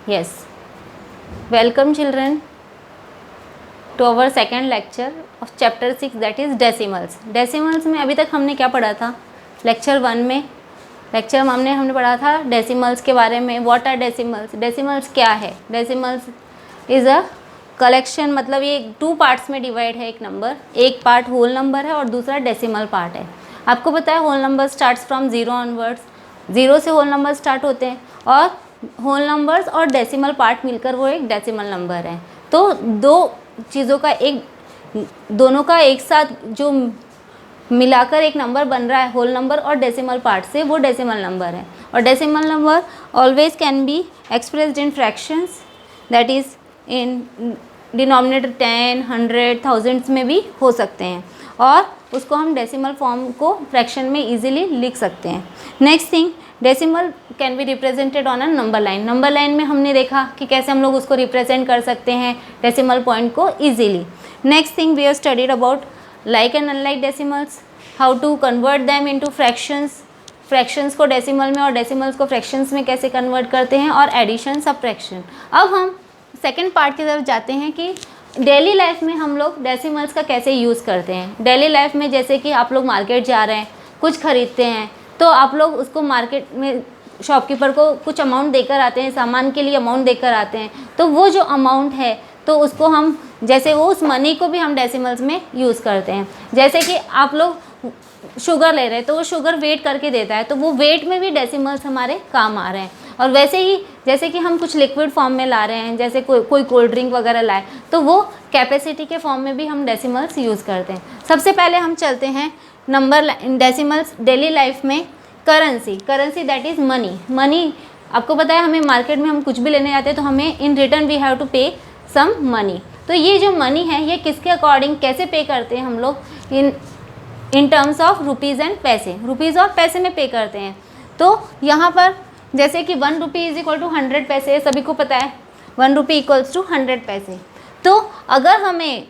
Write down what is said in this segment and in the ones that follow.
Yes. Welcome children to our second lecture of chapter 6 that is decimals. Decimals में अभी तक हमने क्या पढ़ा था? लेक्चर 1 में हमने पढ़ा था डेसिमल्स के बारे में. What are decimals? डेसिमल्स क्या है? डेसिमल्स इज़ अ कलेक्शन, मतलब ये 2 पार्ट्स में डिवाइड है. एक नंबर, एक पार्ट होल नंबर है और दूसरा डेसिमल पार्ट है. आपको पता है whole number starts from 0 onwards. 0 से होल नंबर स्टार्ट होते हैं और होल नंबर्स और डेसिमल पार्ट मिलकर वो एक डेसिमल नंबर है. तो दोनों का एक साथ जो मिलाकर एक नंबर बन रहा है होल नंबर और डेसिमल पार्ट से, वो डेसिमल नंबर है. और decimal number always can be expressed in fractions, that is in denominator 10, 100, thousands में भी हो सकते हैं और उसको हम डेसिमल फॉर्म को फ्रैक्शन में इजीली लिख सकते हैं. Next thing, decimal can be represented on a number line. Number line में हमने देखा कि कैसे हम लोग उसको रिप्रेजेंट कर सकते हैं डेसिमल पॉइंट को easily. Next thing, we have studied about like and unlike decimals, how to convert them into fractions. Fractions को डेसिमल में और डेसिमल्स को फ्रैक्शंस में कैसे कन्वर्ट करते हैं, और एडिशन, सबट्रैक्शन. अब हम सेकेंड पार्ट की तरफ जाते हैं कि डेली लाइफ में हम लोग डेसिमल्स का कैसे यूज़ करते हैं. डेली लाइफ में जैसे कि आप लोग मार्केट जा रहे हैं, कुछ खरीदते हैं, तो आप लोग उसको मार्केट में शॉपकीपर को कुछ अमाउंट देकर आते हैं, सामान के लिए अमाउंट देकर आते हैं. तो वो जो अमाउंट है तो उसको हम, जैसे वो उस मनी को भी हम डेसिमल्स में यूज़ करते हैं. जैसे कि आप लोग शुगर ले रहे हैं तो वो शुगर वेट करके देता है, तो वो वेट में भी डेसिमल्स हमारे काम आ रहे हैं. और वैसे ही जैसे कि हम कुछ लिक्विड फॉर्म में ला रहे हैं, जैसे कोई कोल्ड ड्रिंक वगैरह लाए, तो वो कैपेसिटी के फॉर्म में भी हम डेसिमल्स यूज़ करते हैं. सबसे पहले हम चलते हैं नंबर डेसिमल्स डेली लाइफ में. Currency that is money. आपको पता है हमें मार्केट में हम कुछ भी लेने जाते हैं तो हमें in return we have to pay some money. तो ये जो मनी है ये किसके अकॉर्डिंग कैसे पे करते हैं हम लोग, in terms of rupees and पैसे. रुपीज़ और पैसे में पे करते हैं. तो यहाँ पर जैसे कि 1 रुपी इज इक्वल टू 100 पैसे, सभी को पता है 1 रुपी इक्वल्स टू 100 पैसे. तो अगर हमें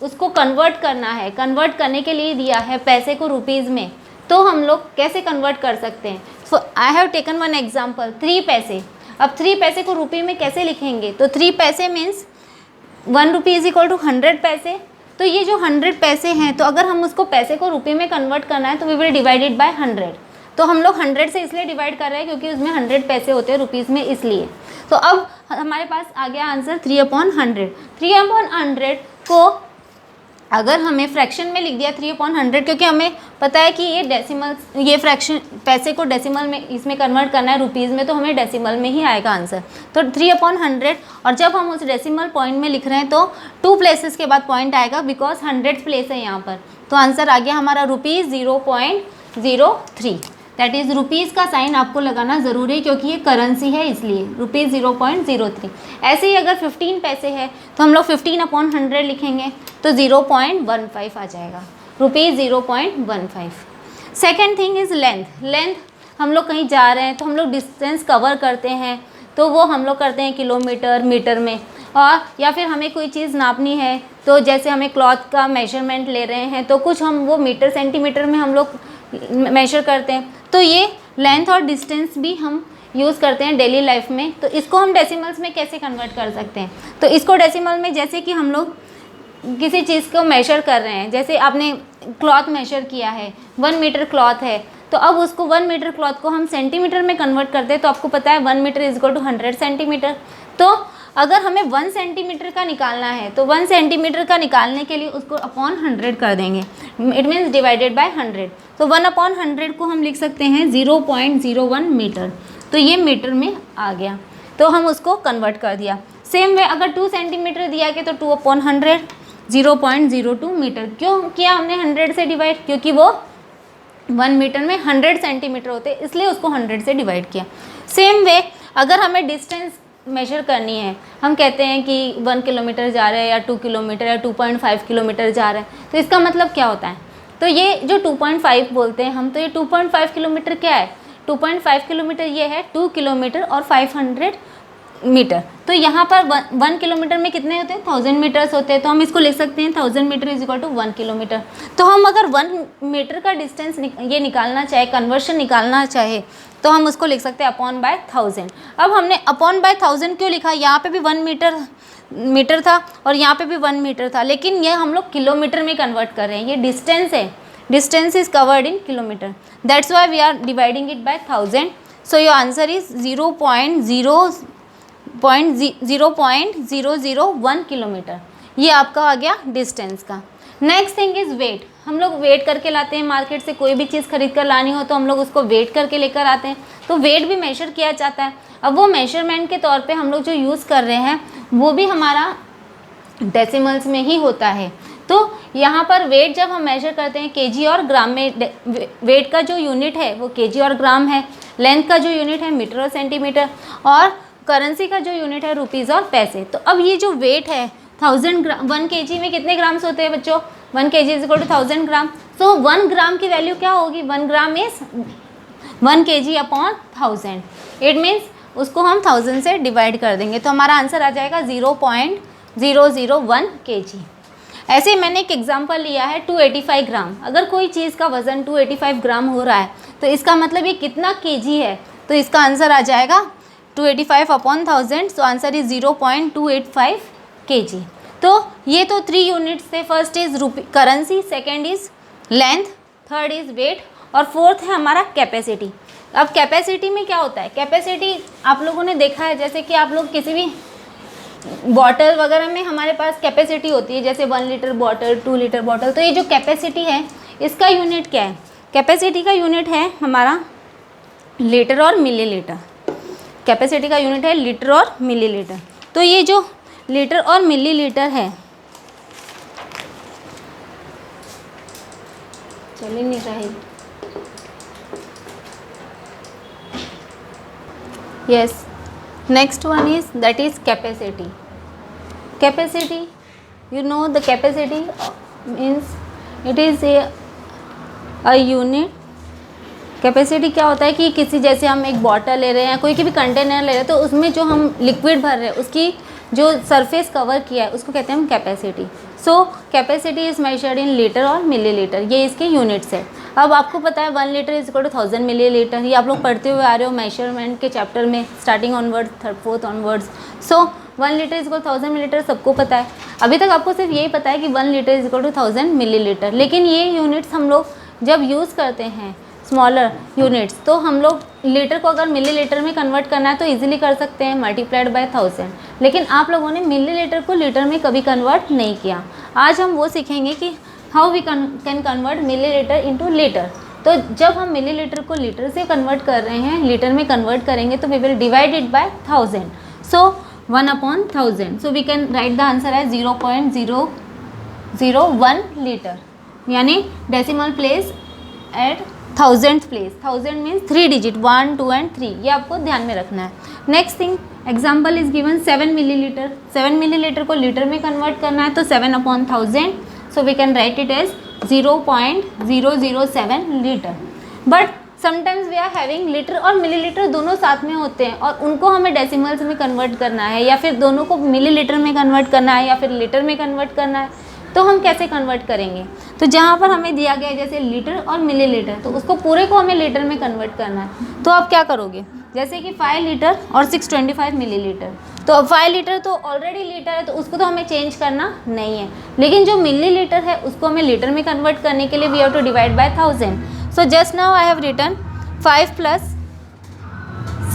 उसको कन्वर्ट करना है, कन्वर्ट करने के लिए दिया है पैसे को रुपीज़ में, तो हम लोग कैसे कन्वर्ट कर सकते हैं. So I have taken one example, 3 पैसे. अब 3 पैसे को रुपये में कैसे लिखेंगे, तो 3 पैसे means 1 rupee is equal to 100 पैसे. तो ये जो 100 पैसे हैं, तो अगर हम उसको पैसे को रुपये में कन्वर्ट करना है तो वी विल डिवाइडेड बाय 100. तो हम लोग 100 से इसलिए डिवाइड कर रहे हैं क्योंकि उसमें 100 पैसे होते हैं रुपीज़ में, इसलिए. तो अब हमारे पास आ गया आंसर 3/100. 3/100 को अगर हमें फ्रैक्शन में लिख दिया 3/100, क्योंकि हमें पता है कि ये डेसिमल, ये फ्रैक्शन पैसे को डेसिमल में इसमें कन्वर्ट करना है रुपीज़ में, तो हमें डेसिमल में ही आएगा आंसर. तो 3/100. और जब हम उस डेसिमल पॉइंट में लिख रहे हैं तो 2 प्लेसेस के बाद पॉइंट आएगा, बिकॉज 100 प्लेस है यहाँ पर. तो आंसर आ गया हमारा ₹0.03. दैट इज़ रुपीज़ का साइन आपको लगाना ज़रूरी है क्योंकि ये करेंसी है, इसलिए ₹0.03. ऐसे ही अगर 15 पैसे है तो हम लोग 15/100 लिखेंगे तो 0.15 आ जाएगा, ₹0.15. Second thing is length. हम लोग कहीं जा रहे हैं तो हम लोग डिस्टेंस कवर करते हैं, तो वो हम लोग करते हैं किलोमीटर, मीटर में. और या फिर हमें कोई चीज़ नापनी है, तो जैसे हमें क्लॉथ का मेजरमेंट ले रहे हैं तो कुछ हम वो मीटर, सेंटीमीटर में हम लोग मेजर करते हैं. तो ये लेंथ और डिस्टेंस भी हम यूज़ करते हैं डेली लाइफ में. तो इसको हम डेसिमल्स में कैसे कन्वर्ट कर सकते हैं, तो इसको डेसिमल में, जैसे कि हम लोग किसी चीज़ को मेजर कर रहे हैं, जैसे आपने क्लॉथ मेजर किया है, 1 मीटर क्लॉथ है, तो अब उसको 1 मीटर क्लॉथ को हम सेंटीमीटर में कन्वर्ट करते हैं. तो आपको पता है 1 metre is equal to 100 centimetre. तो अगर हमें 1 सेंटीमीटर का निकालना है तो 1 सेंटीमीटर का निकालने के लिए उसको अपॉन 100 कर देंगे, इट मीन्स डिवाइडेड बाय 100. तो 1/100 को हम लिख सकते हैं 0.01 मीटर. तो ये मीटर में आ गया, तो हम उसको कन्वर्ट कर दिया. सेम वे अगर 2 सेंटीमीटर दिया गया तो 2/100, 0.02 मीटर. क्यों किया हमने 100 से डिवाइड, क्योंकि वो 1 मीटर में 100 सेंटीमीटर होते, इसलिए उसको 100 से डिवाइड किया. सेम वे अगर हमें डिस्टेंस मेजर करनी है, हम कहते हैं कि 1 किलोमीटर जा रहे हैं या 2 किलोमीटर या 2.5 किलोमीटर जा रहे हैं, तो इसका मतलब क्या होता है. तो ये जो 2.5 बोलते हैं हम, तो ये 2.5 किलोमीटर क्या है, 2.5 किलोमीटर ये है 2 किलोमीटर और 500 मीटर. तो यहाँ पर 1 किलोमीटर में कितने होते हैं, 1000 मीटर्स होते हैं, तो हम इसको लिख सकते हैं 1000 metre is equal to 1 kilometre. तो हम अगर 1 मीटर का डिस्टेंस ये निकालना चाहे, कन्वर्शन निकालना चाहे, तो हम उसको लिख सकते हैं अपॉन बाय 1000। अब हमने अपॉन बाय 1000 क्यों लिखा, यहाँ पे भी 1 मीटर था और यहाँ पे भी 1 मीटर था, लेकिन ये हम लोग किलोमीटर में कन्वर्ट कर रहे हैं, ये डिस्टेंस है, distance is covered in kilometre, that's why we are dividing it by 1000। So your answer is 0.001 kilometre, ये आपका आ गया डिस्टेंस का। Next thing is weight. हम लोग वेट करके लाते हैं मार्केट से, कोई भी चीज़ खरीद कर लानी हो तो हम लोग उसको वेट करके लेकर आते हैं, तो वेट भी मेजर किया जाता है। अब वो मेजरमेंट के तौर पे हम लोग जो यूज़ कर रहे हैं वो भी हमारा डेसिमल्स में ही होता है। तो यहाँ पर वेट जब हम मेजर करते हैं केजी और ग्राम में, वेट का जो यूनिट है वो केजी और ग्राम है, लेंथ का जो यूनिट है मीटर और सेंटीमीटर, और करेंसी का जो यूनिट है रुपीज़ और पैसे। तो अब ये जो वेट है 1000 ग्राम, 1 kg में कितने ग्राम्स होते हैं बच्चों, 1 kg इज इक्वल टू 1000 ग्राम। सो 1 ग्राम की वैल्यू क्या होगी, 1 gram is 1 kg upon 1000, it means उसको हम 1000 से डिवाइड कर देंगे, तो हमारा आंसर आ जाएगा 0.001 kg। ऐसे मैंने एक एग्जांपल लिया है 285 ग्राम। अगर कोई चीज़ का वज़न 285 ग्राम हो रहा है तो इसका मतलब ये कितना केजी है, तो इसका आंसर आ जाएगा 285 upon 1000, so answer is 0.285 kg। तो ये तो 3 यूनिट्स थे, first is currency, second is length, third is weight, और फोर्थ है हमारा कैपेसिटी। अब कैपेसिटी में क्या होता है, कैपेसिटी आप लोगों ने देखा है, जैसे कि आप लोग किसी भी बॉटल वगैरह में हमारे पास कैपेसिटी होती है, जैसे 1 लीटर बॉटल, 2 लीटर बॉटल, तो ये जो कैपेसिटी है इसका यूनिट क्या है, कैपेसिटी का यूनिट है हमारा लीटर और मिलीलीटर। कैपेसिटी का यूनिट है लीटर और मिलीलीटर। तो ये जो लीटर और मिलीलीटर है, चल ही नहीं रही, yes, next one is that is capacity. Capacity, you know the capacity means it is a unit. Capacity क्या होता है कि किसी, जैसे हम एक बॉटल ले रहे हैं, कोई की भी कंटेनर ले रहे हैं, तो उसमें जो हम लिक्विड भर रहे हैं उसकी जो सरफेस कवर किया है उसको कहते हैं हम capacity. So capacity is measured in litre और मिलीलीटर, ये इसके यूनिट्स है। अब आपको पता है 1 litre is equal to 1000 millilitre, ये आप लोग पढ़ते हुए आ रहे हो मेजरमेंट के चैप्टर में, starting onwards, 3rd 4th onwards. So 1 litre is equal 1000 millilitre सबको पता है। अभी तक आपको सिर्फ यही पता है कि 1 litre is equal to 1000 millilitre, लेकिन ये यूनिट्स हम लोग जब यूज़ करते हैं स्मॉलर यूनिट्स, तो हम लोग लीटर को अगर मिलीलीटर में कन्वर्ट करना है तो इजीली कर सकते हैं, मल्टीप्लाइड बाय 1000, लेकिन आप लोगों ने मिलीलीटर को लीटर में कभी कन्वर्ट नहीं किया। आज हम वो सीखेंगे कि how we can convert millilitre into litre. तो जब हम मिलीलीटर को लीटर से कन्वर्ट कर रहे हैं, लीटर में कन्वर्ट करेंगे, तो we will divide it by 1000, so 1 upon 1000, so we can write the answer as 0.001 litre, यानी decimal place at 1000th place. 1000 means 3 digit, 1, 2 and 3, ये आपको ध्यान में रखना है। Next thing, example is given 7 millilitre. 7 millilitre को लीटर में convert करना है, तो 7 upon 1000, so we can write it as 0.007 litre. But sometimes we are having litre और मिलीलीटर दोनों साथ में होते हैं और उनको हमें डेसिमल्स में कन्वर्ट करना है, या फिर दोनों को मिलीलीटर में कन्वर्ट करना है, या फिर लीटर में कन्वर्ट करना है, तो हम कैसे कन्वर्ट करेंगे। तो जहाँ पर हमें दिया गया है जैसे लीटर और मिलीलीटर, तो उसको पूरे को हमें लीटर में कन्वर्ट करना है। तो आप क्या करोगे, जैसे कि 5 लीटर और 625 मिलीलीटर, तो 5 लीटर तो ऑलरेडी लीटर है, तो उसको तो हमें चेंज करना नहीं है, लेकिन जो मिलीलीटर है उसको हमें लीटर में कन्वर्ट करने के लिए we have to divide by 1000। So just now I have written 5 plus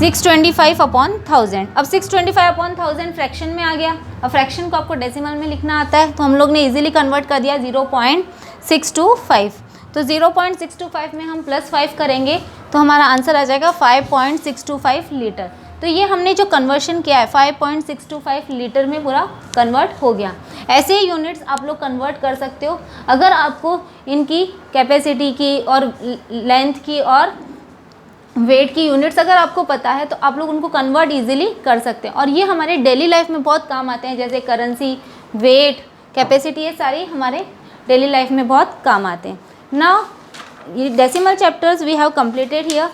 625 upon 1000। अब 625 अपॉन 1000 फ्रैक्शन में आ गया। अब फ्रैक्शन को आपको डेसिमल में लिखना आता है, तो हम लोग ने इजीली कन्वर्ट कर दिया 0.625। तो 0.625 में हम +5 करेंगे तो हमारा आंसर आ जाएगा 5.625 लीटर। तो ये हमने जो कन्वर्शन किया है 5.625 लीटर में पूरा कन्वर्ट हो गया। ऐसे ही यूनिट्स आप लोग कन्वर्ट कर सकते हो। अगर आपको इनकी कैपेसिटी की और लेंथ की और वेट की यूनिट्स अगर आपको पता है तो आप लोग उनको कन्वर्ट इजीली कर सकते हैं, और ये हमारे डेली लाइफ में बहुत काम आते हैं, जैसे करेंसी, वेट, कैपेसिटी, ये सारी हमारे डेली लाइफ में बहुत काम आते हैं। नाउ ये decimal chapters we have completed here.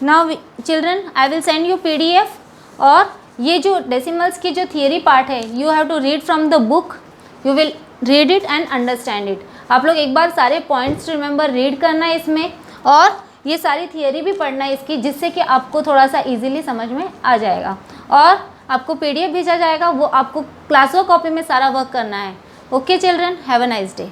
Now children, I will send you PDF, और ये जो डेसिमल्स की जो थियरी पार्ट है, you have to read from the book, you will read it and understand it. आप लोग एक बार सारे पॉइंट्स रिमेंबर रीड करना है इसमें, और ये सारी थियरी भी पढ़ना है इसकी, जिससे कि आपको थोड़ा सा इजीली समझ में आ जाएगा। और आपको PDF भेजा जाएगा, वो आपको क्लास वर्क कॉपी में सारा वर्क करना है। Okay children, have a nice day.